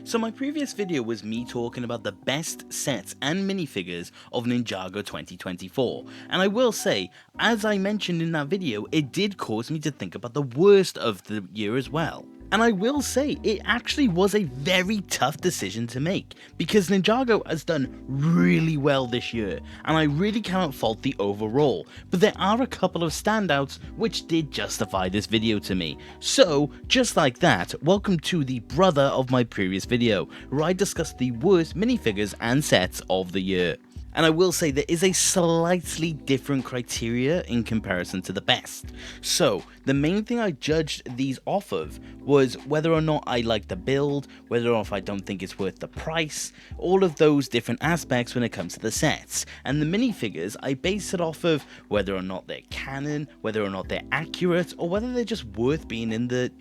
So my previous video was me talking about the best sets and minifigures of Ninjago 2024, and I will say, as I mentioned in that video, it did cause me to think about the worst of the year as well. And I will say, it actually was a very tough decision to make, because Ninjago has done really well this year, and I really cannot fault the overall, but there are a couple of standouts which did justify this video to me. So, just like that, welcome to the brother of my previous video, where I discussed the worst minifigures and sets of the year. And I will say there is a slightly different criteria in comparison to the best. So, the main thing I judged these off of was whether or not I like the build, whether or not I don't think it's worth the price, all of those different aspects when it comes to the sets. And the minifigures, I base it off of whether or not they're canon, whether or not they're accurate, or whether they're just worth being in the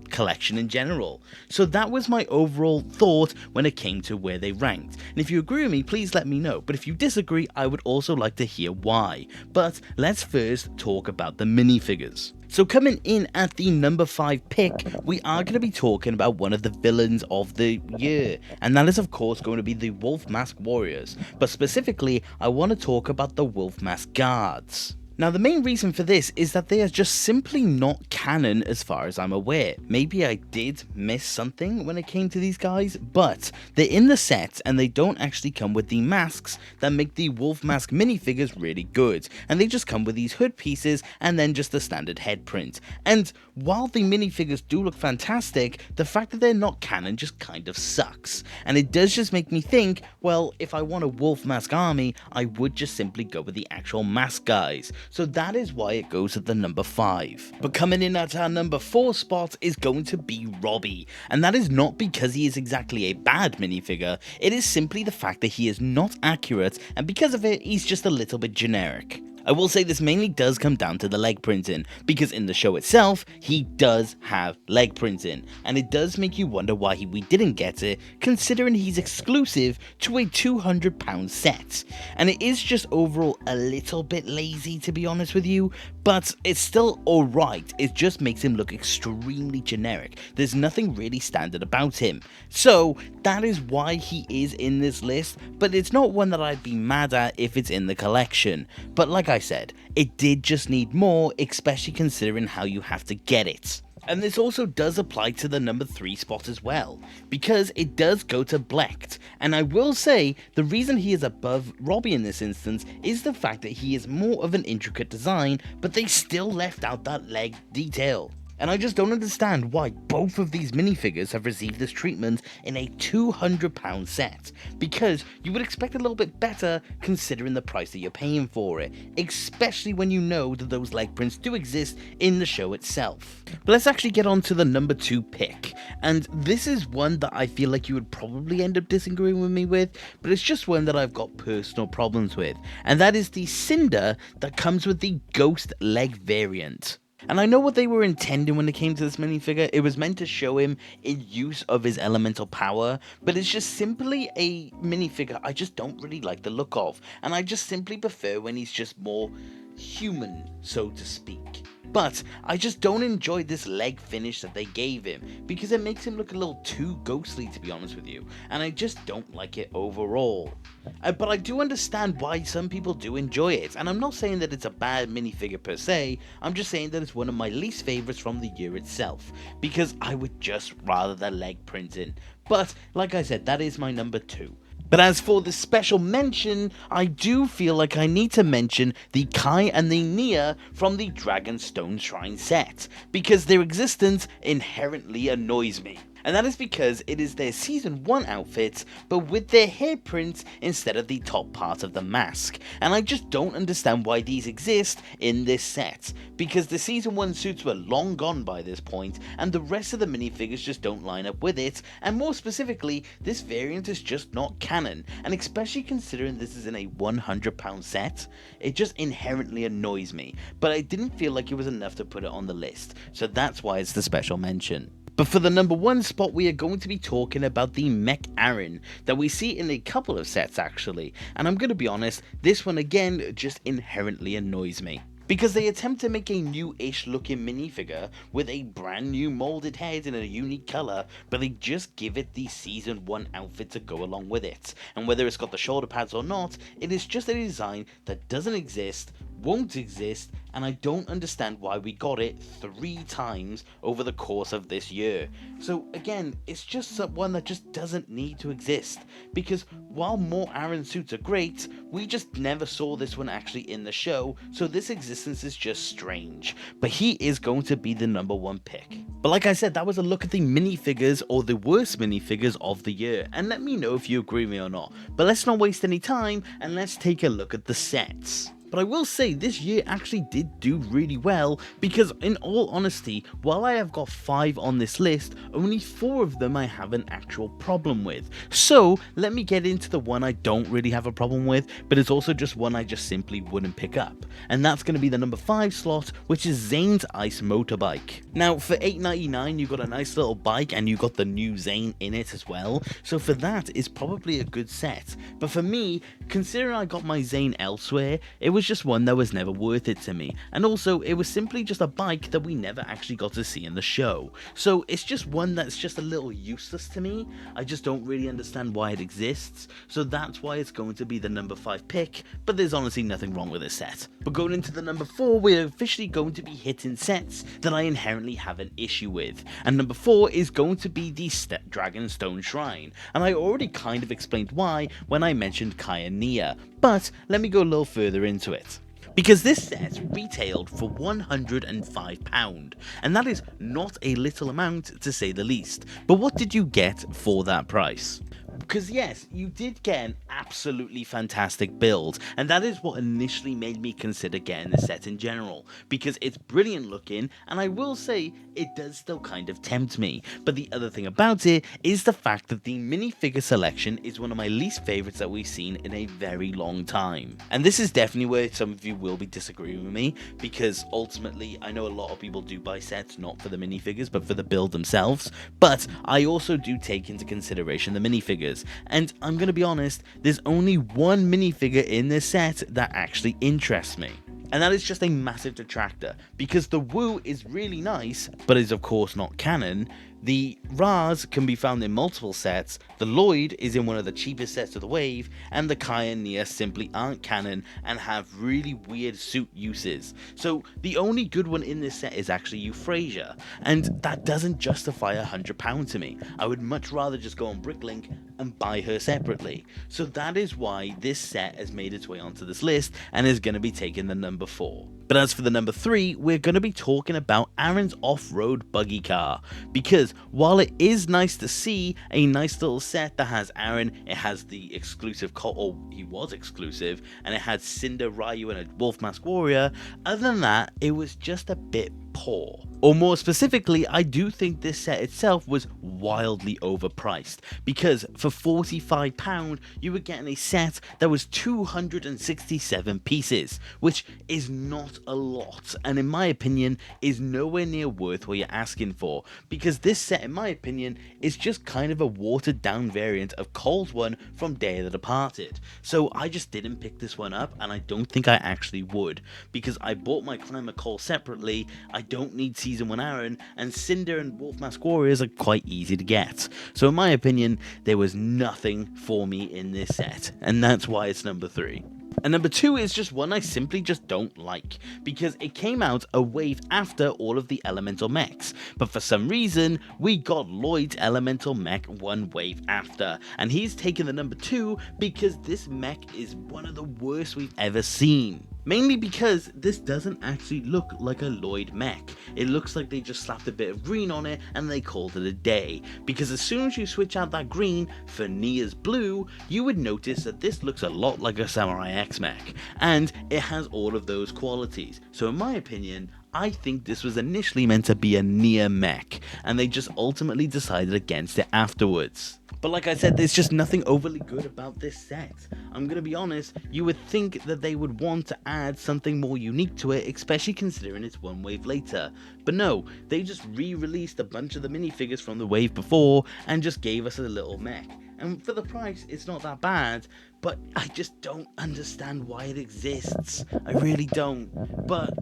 collection in general. So that was my overall thought when it came to where they ranked, and if you agree with me, please let me know, but if you disagree, I would also like to hear why. But let's first talk about the minifigures. So coming in at the number 5 pick, we are going to be talking about one of the villains of the year, and that is of course going to be the Wolf Mask Warriors, but specifically I want to talk about the Wolf Mask Guards. Now the main reason for this is that they are just simply not canon as far as I'm aware. Maybe I did miss something when it came to these guys, but they're in the set and they don't actually come with the masks that make the Wolf Mask minifigures really good, and they just come with these hood pieces and then just the standard head print. And while the minifigures do look fantastic, the fact that they're not canon just kind of sucks, and it does just make me think, well, if I want a Wolf Mask army, I would just simply go with the actual mask guys. So that is why it goes at the number 5. But coming in at our number 4 spot is going to be Robbie, and that is not because he is exactly a bad minifigure, it is simply the fact that he is not accurate, and because of it, he's just a little bit generic. I will say this mainly does come down to the leg printing, because in the show itself, he does have leg printing, and it does make you wonder why we didn't get it, considering he's exclusive to a £200 set. And it is just overall a little bit lazy, to be honest with you, but it's still alright, it just makes him look extremely generic. There's nothing really standard about him. So that is why he is in this list, but it's not one that I'd be mad at if it's in the collection. But like I said, it did just need more, especially considering how you have to get it. And this also does apply to the number 3 spot as well, because it does go to Blecht, and I will say the reason he is above Robbie in this instance is the fact that he is more of an intricate design, but they still left out that leg detail. And I just don't understand why both of these minifigures have received this treatment in a £200 set, because you would expect a little bit better considering the price that you're paying for it, especially when you know that those leg prints do exist in the show itself. But let's actually get on to the number 2 pick, and this is one that I feel like you would probably end up disagreeing with me with, but it's just one that I've got personal problems with, and that is the Cinder that comes with the Ghost leg variant. And I know what they were intending when it came to this minifigure. It was meant to show him in use of his elemental power, but it's just simply a minifigure I just don't really like the look of, and I just simply prefer when he's just more human, so to speak. But I just don't enjoy this leg finish that they gave him, because it makes him look a little too ghostly, to be honest with you, and I just don't like it overall. But I do understand why some people do enjoy it, and I'm not saying that it's a bad minifigure per se, I'm just saying that it's one of my least favourites from the year itself, because I would just rather the leg printing. But like I said, that is my number 2. But as for the special mention, I do feel like I need to mention the Kai and the Nia from the Dragonstone Shrine set, because their existence inherently annoys me. And that is because it is their Season 1 outfits, but with their hair prints instead of the top part of the mask. And I just don't understand why these exist in this set, because the Season 1 suits were long gone by this point, and the rest of the minifigures just don't line up with it, and more specifically, this variant is just not canon, and especially considering this is in a £100 set, it just inherently annoys me, but I didn't feel like it was enough to put it on the list, so that's why it's the special mention. But for the number 1 spot, we are going to be talking about the Mech Aaron that we see in a couple of sets actually, and I'm going to be honest, this one again just inherently annoys me. because they attempt to make a new-ish looking minifigure with a brand new molded head in a unique colour, but they just give it the season 1 outfit to go along with it, and whether it's got the shoulder pads or not, it is just a design that doesn't exist, won't exist, and I don't understand why we got it 3 times over the course of this year. So again, it's just one that just doesn't need to exist, because while more Aaron suits are great, we just never saw this one actually in the show, so this existence is just strange. But he is going to be the number 1 pick. But like I said, that was a look at the minifigures, or the worst minifigures of the year, and let me know if you agree with me or not. But let's not waste any time, and let's take a look at the sets. But I will say this year actually did do really well, because in all honesty, while I have got 5 on this list, only 4 of them I have an actual problem with. So let me get into the one I don't really have a problem with, but it's also just one I just simply wouldn't pick up. And that's going to be the number 5 slot, which is Zane's Ice Motorbike. Now for $8.99 you got a nice little bike and you got the new Zane in it as well, so for that it's probably a good set. But for me, considering I got my Zane elsewhere, it was just one that was never worth it to me, and also it was simply just a bike that we never actually got to see in the show. So it's just one that's just a little useless to me. I just don't really understand why it exists, so that's why it's going to be the number 5 pick, but there's honestly nothing wrong with this set. But going into the number 4, we're officially going to be hitting sets that I inherently have an issue with, and number 4 is going to be the Dragonstone Shrine, and I already kind of explained why when I mentioned Kaya Nia, but let me go a little further into it. Because this set retailed for £105, and that is not a little amount to say the least. But what did you get for that price? Because yes, you did get an absolutely fantastic build, and that is what initially made me consider getting the set in general, because it's brilliant looking, and I will say it does still kind of tempt me. But the other thing about it is the fact that the minifigure selection is one of my least favourites that we've seen in a very long time. And this is definitely where some of you will be disagreeing with me, because ultimately I know a lot of people do buy sets not for the minifigures but for the build themselves, but I also do take into consideration the minifigures. And I'm gonna be honest, there's only one minifigure in this set that actually interests me. And that is just a massive detractor, because the Wu is really nice, but is of course not canon. The Raz can be found in multiple sets, the Lloyd is in one of the cheapest sets of the wave, and the Kai and Nia simply aren't canon and have really weird suit uses. So the only good one in this set is actually Euphrasia, and that doesn't justify £100 to me. I would much rather just go on Bricklink and buy her separately. So that is why this set has made its way onto this list and is going to be taking the number 4. But as for the number 3, we're going to be talking about Aaron's off-road buggy car, because while it is nice to see a nice little set that has Aaron, it has the exclusive, or he was exclusive, and it had Cinder, Ryu and a Wolf Mask Warrior, other than that, it was just a bit poor. Or more specifically, I do think this set itself was wildly overpriced, because for £45 you were getting a set that was 267 pieces, which is not a lot, and in my opinion is nowhere near worth what you're asking for, because this set in my opinion is just kind of a watered down variant of Cole's one from Day of the Departed. So I just didn't pick this one up, and I don't think I actually would, because I bought my Climber Cole separately. I don't need Season 1 Aaron, and Cinder and Wolf Mask Warriors are quite easy to get. So in my opinion, there was nothing for me in this set, and that's why it's number 3. And number 2 is just one I simply just don't like, because it came out a wave after all of the elemental mechs, but for some reason we got Lloyd's elemental mech one wave after, and he's taken the number 2 because this mech is one of the worst we've ever seen. Mainly because this doesn't actually look like a Lloyd mech. It looks like they just slapped a bit of green on it and they called it a day. Because as soon as you switch out that green for Nia's blue, you would notice that this looks a lot like a Samurai X mech. And it has all of those qualities. So in my opinion, I think this was initially meant to be a Nia mech, and they just ultimately decided against it afterwards. But like I said, there's just nothing overly good about this set. I'm gonna be honest, you would think that they would want to add something more unique to it, especially considering it's one wave later. But no, they just re-released a bunch of the minifigures from the wave before and just gave us a little mech. and for the price, it's not that bad, but I just don't understand why it exists. I really don't. But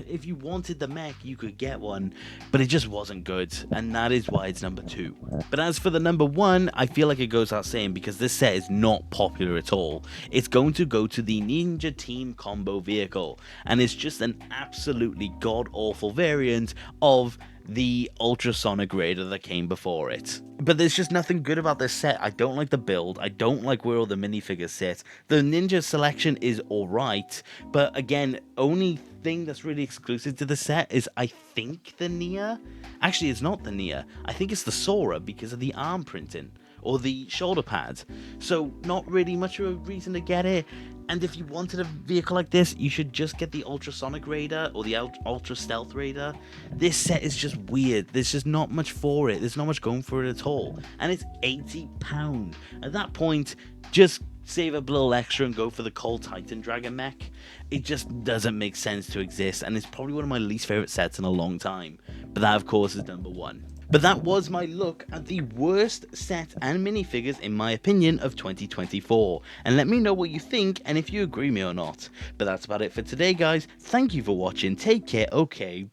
if you wanted the mech, you could get one, but it just wasn't good, and that is why it's number 2. But as for the number 1, I feel like it goes without saying because this set is not popular at all. It's going to go to the Ninja Team Combo vehicle, and it's just an absolutely god-awful variant of the ultrasonic raider that came before it. But there's just nothing good about this set. I don't like the build, I don't like where all the minifigures sit. The ninja selection is alright, but again, only thing that's really exclusive to the set is I think the Nia. Actually, it's not the Nia, I think it's the Sora because of the arm printing or the shoulder pads. So not really much of a reason to get it. And if you wanted a vehicle like this, you should just get the Ultrasonic Raider or the Ultra Stealth Raider. This set is just weird. There's just not much for it. There's not much going for it at all. And it's £80. At that point, just save a little extra and go for the Cold Titan Dragon mech. It just doesn't make sense to exist, and it's probably one of my least favorite sets in a long time. But that, of course, is number 1. But that was my look at the worst set and minifigures, in my opinion, of 2024. And let me know what you think and if you agree with me or not. But that's about it for today, guys. Thank you for watching. Take care. Okay,